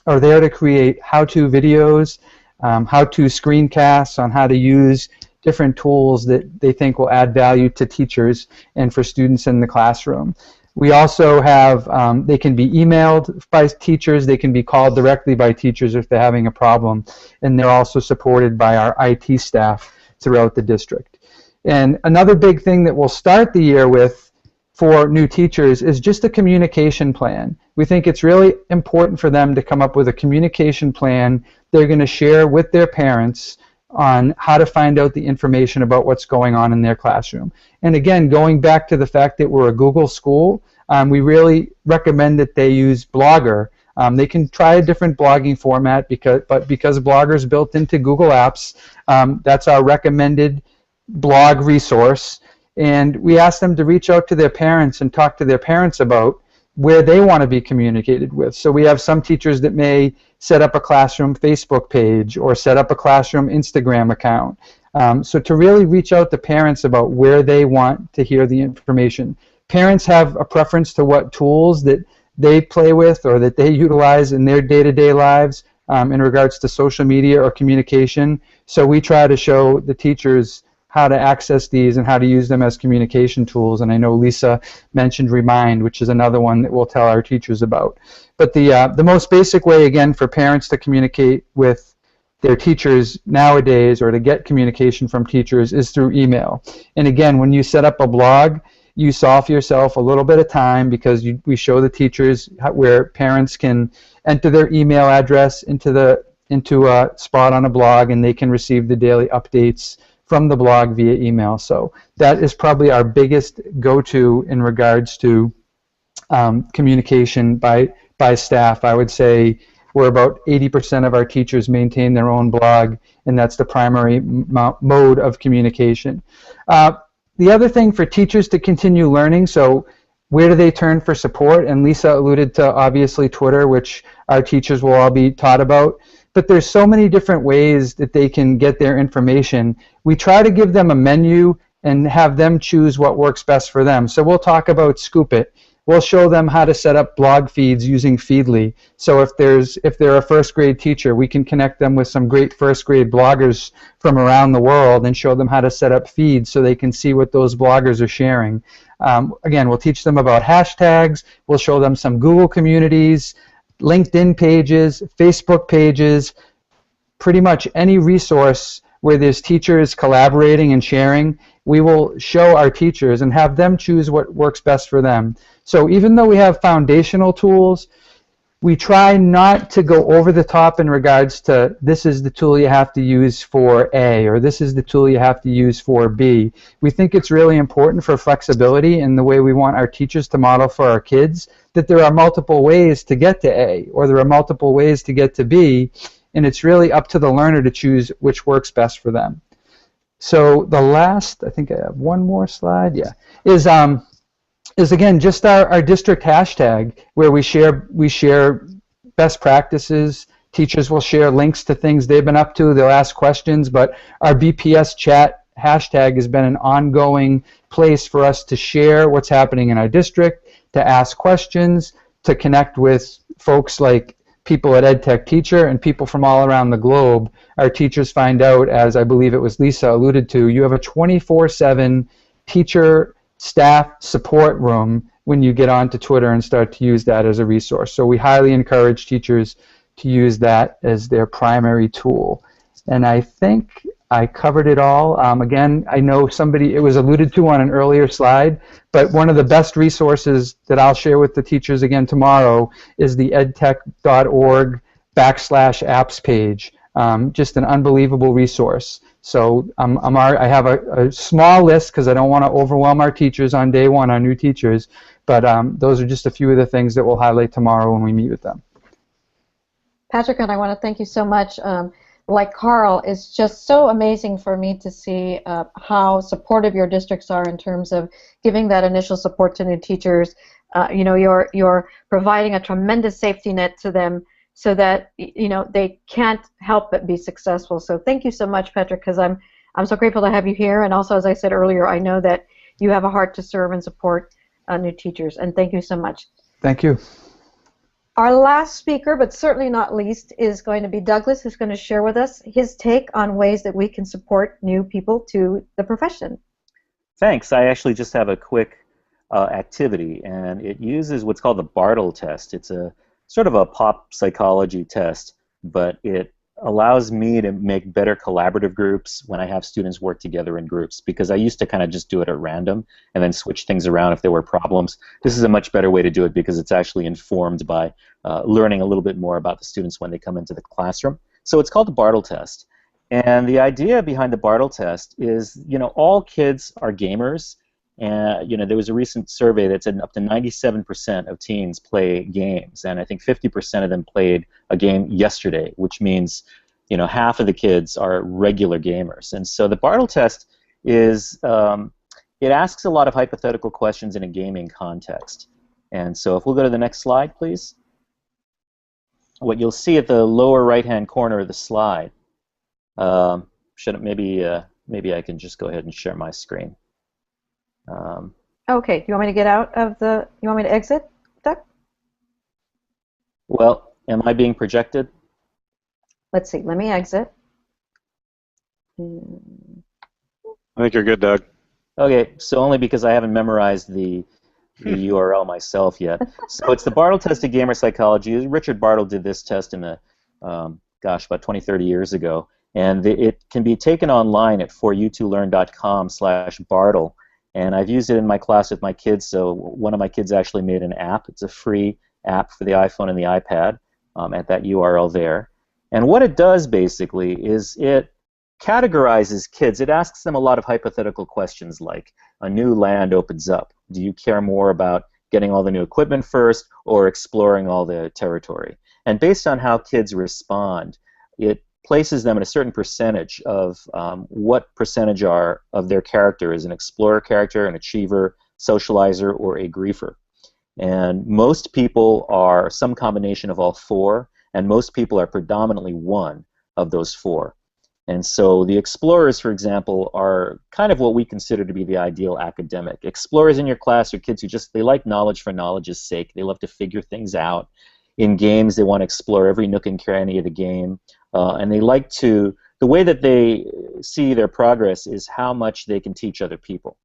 are there to create how-to videos, how-to screencasts on how to use different tools that they think will add value to teachers and for students in the classroom. We also have, they can be emailed by teachers, they can be called directly by teachers if they're having a problem, and they're also supported by our IT staff throughout the district. And another big thing that we'll start the year with for new teachers is just a communication plan. We think it's really important for them to come up with a communication plan they're going to share with their parents on how to find out the information about what's going on in their classroom. And again, going back to the fact that we're a Google school, we really recommend that they use Blogger. They can try a different blogging format, but because Blogger is built into Google Apps, that's our recommended blog resource. And we ask them to reach out to their parents and talk to their parents about where they want to be communicated with. So we have some teachers that may set up a classroom Facebook page or set up a classroom Instagram account. So to really reach out to parents about where they want to hear the information. Parents have a preference to what tools that they play with or that they utilize in their day-to-day lives in regards to social media or communication. So we try to show the teachers how to access these and how to use them as communication tools. And I know Lisa mentioned Remind, which is another one that we'll tell our teachers about. But the most basic way, again, for parents to communicate with their teachers nowadays or to get communication from teachers is through email. And again, when you set up a blog, you solve yourself a little bit of time because we show the teachers where parents can enter their email address into a spot on a blog, and they can receive the daily updates from the blog via email. So that is probably our biggest go-to in regards to communication by staff. I would say we're about 80% of our teachers maintain their own blog, and that's the primary mode of communication. The other thing for teachers to continue learning, so where do they turn for support? And Lisa alluded to, obviously, Twitter, which our teachers will all be taught about. But there's so many different ways that they can get their information. We try to give them a menu and have them choose what works best for them. So we'll talk about Scoop It. We'll show them how to set up blog feeds using Feedly. So if they're a first grade teacher, we can connect them with some great first grade bloggers from around the world and show them how to set up feeds so they can see what those bloggers are sharing. Again, we'll teach them about hashtags. We'll show them some Google communities, LinkedIn pages, Facebook pages, pretty much any resource where there's teachers collaborating and sharing. We will show our teachers and have them choose what works best for them. So even though we have foundational tools, we try not to go over the top in regards to this is the tool you have to use for A or this is the tool you have to use for B. We think it's really important for flexibility in the way we want our teachers to model for our kids, that there are multiple ways to get to A or there are multiple ways to get to B, and it's really up to the learner to choose which works best for them. So the last, I think I have one more slide, yeah, is again just our district hashtag where we share best practices. Teachers will share links to things they've been up to. They'll ask questions, but our BPS chat hashtag has been an ongoing place for us to share what's happening in our district, to ask questions, to connect with folks like people at EdTechTeacher and people from all around the globe. Our teachers find out, as I believe it was Lisa alluded to, you have a 24/7 teacher staff support room when you get onto Twitter and start to use that as a resource. So we highly encourage teachers to use that as their primary tool. And I think I covered it all. Again, I know it was alluded to on an earlier slide, but one of the best resources that I'll share with the teachers again tomorrow is the edtech.org/apps page. Just an unbelievable resource. So I have a small list because I don't want to overwhelm our teachers on day one, our new teachers, but those are just a few of the things that we'll highlight tomorrow when we meet with them. Patrick, and I want to thank you so much. Like Carl, it's just so amazing for me to see how supportive your districts are in terms of giving that initial support to new teachers. You know, you're providing a tremendous safety net to them so that they can't help but be successful. So thank you so much, Patrick, because I'm so grateful to have you here. And also, as I said earlier, I know that you have a heart to serve and support new teachers. And thank you so much. Thank you. Our last speaker, but certainly not least, is going to be Douglas, who's going to share with us his take on ways that we can support new people to the profession. Thanks. I actually just have a quick activity, and it uses what's called the Bartle Test. It's a sort of a pop psychology test, but it allows me to make better collaborative groups when I have students work together in groups, because I used to kind of just do it at random and then switch things around if there were problems. This is a much better way to do it because it's actually informed by learning a little bit more about the students when they come into the classroom. So it's called the Bartle Test. And the idea behind the Bartle Test is, all kids are gamers. And there was a recent survey that said up to 97% of teens play games, and I think 50% of them played a game yesterday, which means half of the kids are regular gamers. And so the Bartle Test is it asks a lot of hypothetical questions in a gaming context. And so if we'll go to the next slide, please. What you'll see at the lower right-hand corner of the slide, maybe I can just go ahead and share my screen. Okay, do you want me to get out of the, you want me to exit, Doug? Well, am I being projected? Let's see, let me exit. I think you're good, Doug. Okay, so only because I haven't memorized the URL myself yet. So it's the Bartle Test of Gamer Psychology. Richard Bartle did this test in the, about 20, 30 years ago. And it can be taken online at foryou2learn.com/Bartle. And I've used it in my class with my kids, so one of my kids actually made an app. It's a free app for the iPhone and the iPad at that URL there. And what it does basically is it categorizes kids. It asks them a lot of hypothetical questions like, a new land opens up. Do you care more about getting all the new equipment first or exploring all the territory? And based on how kids respond, it places them in a certain percentage of what percentage of their character is an explorer character, an achiever, socializer, or a griefer. And most people are some combination of all four, and most people are predominantly one of those four. And so the explorers, for example, are kind of what we consider to be the ideal academic. Explorers in your class are kids who they like knowledge for knowledge's sake. They love to figure things out. In games, they want to explore every nook and cranny of the game. And they like to, the way that they see their progress is how much they can teach other people.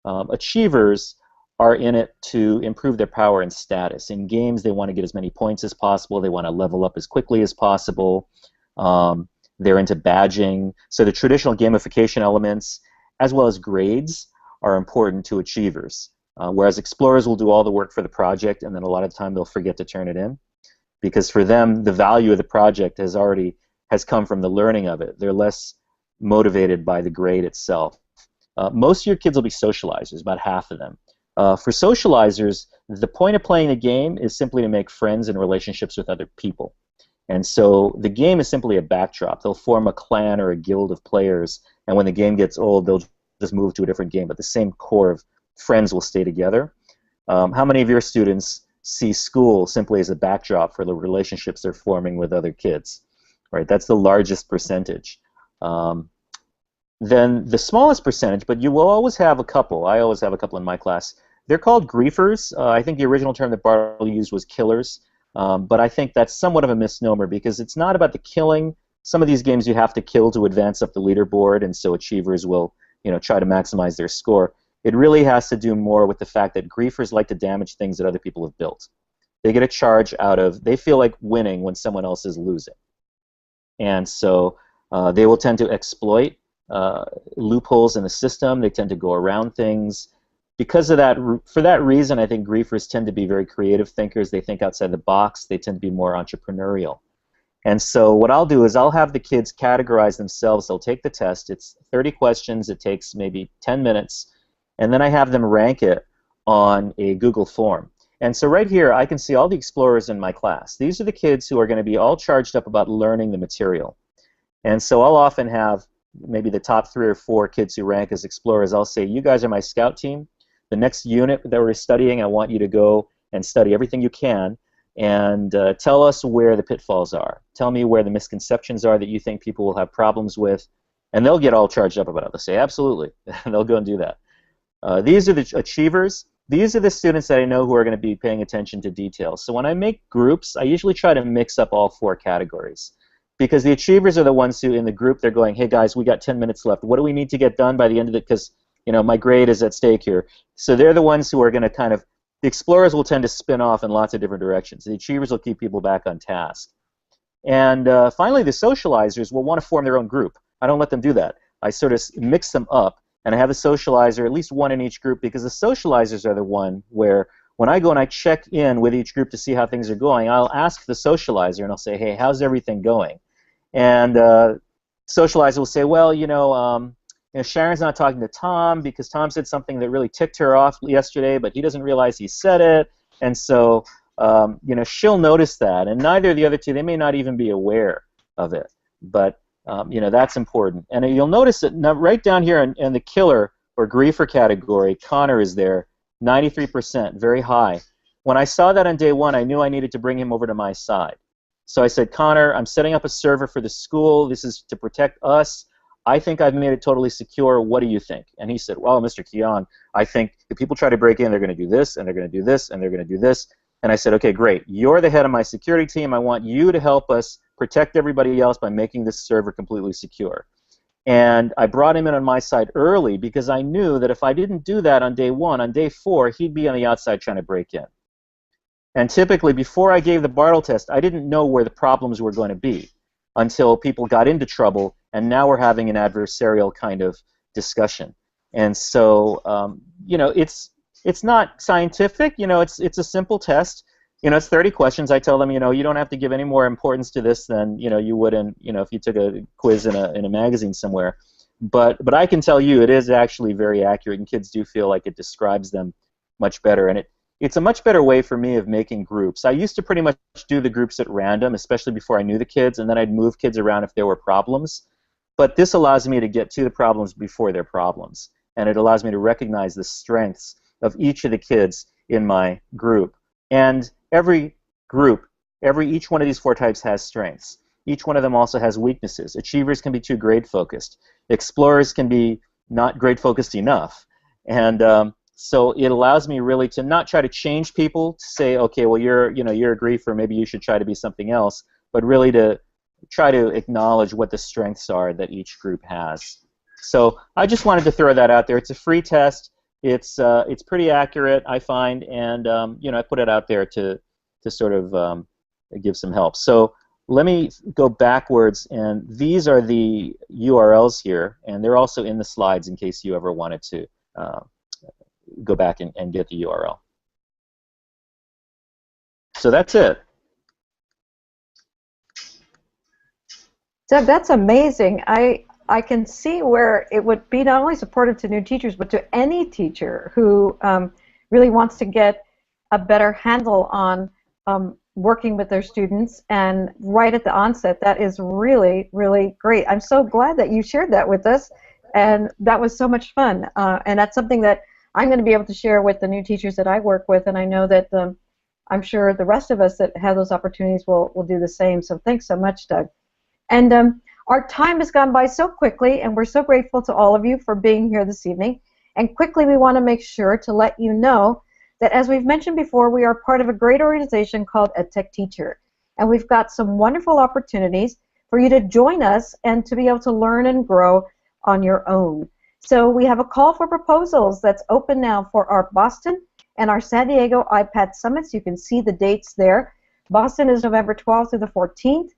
Achievers are in it to improve their power and status. In games, they want to get as many points as possible. They want to level up as quickly as possible. They're into badging. So the traditional gamification elements, as well as grades, are important to achievers. Whereas explorers will do all the work for the project, and then a lot of the time they'll forget to turn it in. Because for them, the value of the project has come from the learning of it. They're less motivated by the grade itself. Most of your kids will be socializers, about half of them. For socializers, the point of playing the game is simply to make friends and relationships with other people. And so the game is simply a backdrop. They'll form a clan or a guild of players, and when the game gets old, they'll just move to a different game, but the same core of friends will stay together. How many of your students see school simply as a backdrop for the relationships they're forming with other kids? Right? That's the largest percentage. Then the smallest percentage, but you will always have a couple. I always have a couple in my class. They're called griefers. I think the original term that Bartle used was killers. But I think that's somewhat of a misnomer because it's not about the killing. Some of these games you have to kill to advance up the leaderboard, and so achievers will, try to maximize their score. It really has to do more with the fact that griefers like to damage things that other people have built. They get a charge out of, they feel like winning when someone else is losing. And so they will tend to exploit loopholes in the system. They tend to go around things. Because of that, for that reason, I think griefers tend to be very creative thinkers. They think outside the box. They tend to be more entrepreneurial. And so what I'll do is I'll have the kids categorize themselves. They'll take the test. It's 30 questions. It takes maybe 10 minutes. And then I have them rank it on a Google form. And so right here, I can see all the explorers in my class. These are the kids who are going to be all charged up about learning the material. And so I'll often have maybe the top 3 or 4 kids who rank as explorers. I'll say, you guys are my scout team. The next unit that we're studying, I want you to go and study everything you can and tell us where the pitfalls are. Tell me where the misconceptions are that you think people will have problems with. And they'll get all charged up about it. They'll say, absolutely. They'll go and do that. These are the achievers. These are the students that I know who are going to be paying attention to details. So when I make groups, I usually try to mix up all 4 categories. Because the achievers are the ones who, in the group, they're going, hey guys, we got 10 minutes left. What do we need to get done by the end of it? Because my grade is at stake here. So they're the ones who are going to kind of, the explorers will tend to spin off in lots of different directions. The achievers will keep people back on task. And finally, the socializers will want to form their own group. I don't let them do that. I sort of mix them up, and I have a socializer, at least one in each group, because the socializers are the one where when I go and I check in with each group to see how things are going, I'll ask the socializer, and I'll say, hey, how's everything going? And socializer will say, well, Sharon's not talking to Tom because Tom said something that really ticked her off yesterday, but he doesn't realize he said it, and so she'll notice that. And neither of the other two, they may not even be aware of it, but that's important. And you'll notice that right down here in the killer or griefer category, Connor is there, 93%, very high. when I saw that on day one, I knew I needed to bring him over to my side. So I said, Connor, I'm setting up a server for the school. This is to protect us. I think I've made it totally secure. What do you think? And he said, well, Mr. Keon, I think if people try to break in, they're going to do this, and they're going to do this, and they're going to do this. And I said, okay, great. You're the head of my security team. I want you to help us protect everybody else by making this server completely secure. And I brought him in on my side early because I knew that if I didn't do that on day one, on day 4, he'd be on the outside trying to break in. And typically, before I gave the Bartle test, I didn't know where the problems were going to be until people got into trouble, and now we're having an adversarial kind of discussion. And so, you know, it's not scientific. You know, it's a simple test. You know, it's 30 questions. I tell them, you know, you don't have to give any more importance to this than, you know, you would in, you know, if you took a quiz in a magazine somewhere. But I can tell you it is actually very accurate, and kids do feel like it describes them much better. And it's a much better way for me of making groups. I used to pretty much do the groups at random, especially before I knew the kids, and then I'd move kids around if there were problems. But this allows me to get to the problems before they're problems, and it allows me to recognize the strengths of each of the kids in my group. And every group, each one of these 4 types has strengths. Each one of them also has weaknesses. Achievers can be too grade-focused. Explorers can be not grade-focused enough. And so it allows me really to not try to change people, to say, okay, well, you're a griefer, maybe you should try to be something else, but really to try to acknowledge what the strengths are that each group has. So I just wanted to throw that out there. It's a free test. It's pretty accurate, I find, and you know, I put it out there to sort of give some help. So let me go backwards, and these are the URLs here, and they're also in the slides in case you ever wanted to go back and get the URL. So that's it. Doug, that's amazing. I can see where it would be not only supportive to new teachers, but to any teacher who really wants to get a better handle on working with their students, and right at the onset. That is really, really great. I'm so glad that you shared that with us, and that was so much fun. And that's something that I'm going to be able to share with the new teachers that I work with, and I know that I'm sure the rest of us that have those opportunities will do the same. So thanks so much, Doug. And our time has gone by so quickly, and we're so grateful to all of you for being here this evening. And quickly, we want to make sure to let you know that, as we've mentioned before, we are part of a great organization called EdTechTeacher. And we've got some wonderful opportunities for you to join us and to be able to learn and grow on your own. So we have a call for proposals that's open now for our Boston and our San Diego iPad Summits. You can see the dates there. Boston is November 12th through the 14th.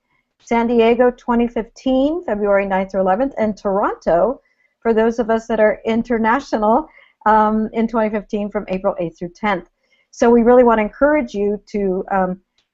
San Diego 2015, February 9th or 11th, and Toronto, for those of us that are international, in 2015 from April 8th through 10th. So we really want to encourage you to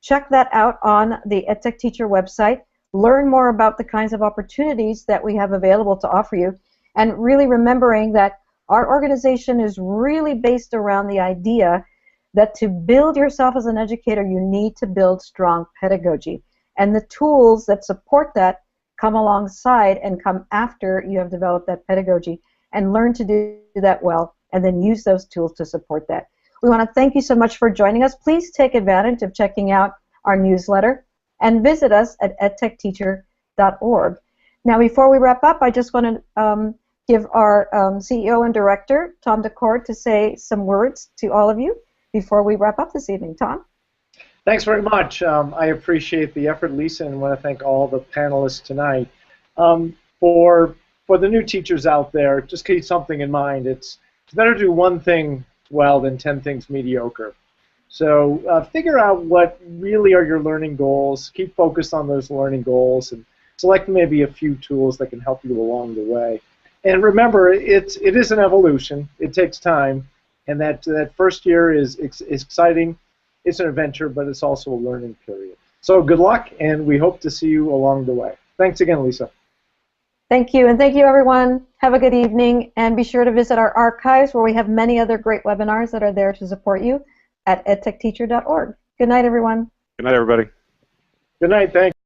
check that out on the EdTechTeacher website, learn more about the kinds of opportunities that we have available to offer you, and really remembering that our organization is really based around the idea that to build yourself as an educator, you need to build strong pedagogy. And the tools that support that come alongside and come after you have developed that pedagogy, and learn to do that well, and then use those tools to support that. We want to thank you so much for joining us. Please take advantage of checking out our newsletter and visit us at edtechteacher.org. Now, before we wrap up, I just want to give our CEO and Director, Tom DeCord, to say some words to all of you before we wrap up this evening. Tom? Thanks very much. I appreciate the effort, Lisa, and want to thank all the panelists tonight. For the new teachers out there, just keep something in mind. It's better to do one thing well than 10 things mediocre. So figure out what really are your learning goals. Keep focused on those learning goals, and select maybe a few tools that can help you along the way. And remember, it is an evolution. It takes time, and that first year is exciting. It's an adventure, but it's also a learning period. So good luck, and we hope to see you along the way. Thanks again, Lisa. Thank you, and thank you, everyone. Have a good evening, and be sure to visit our archives, where we have many other great webinars that are there to support you at edtechteacher.org. Good night, everyone. Good night, everybody. Good night. Thanks.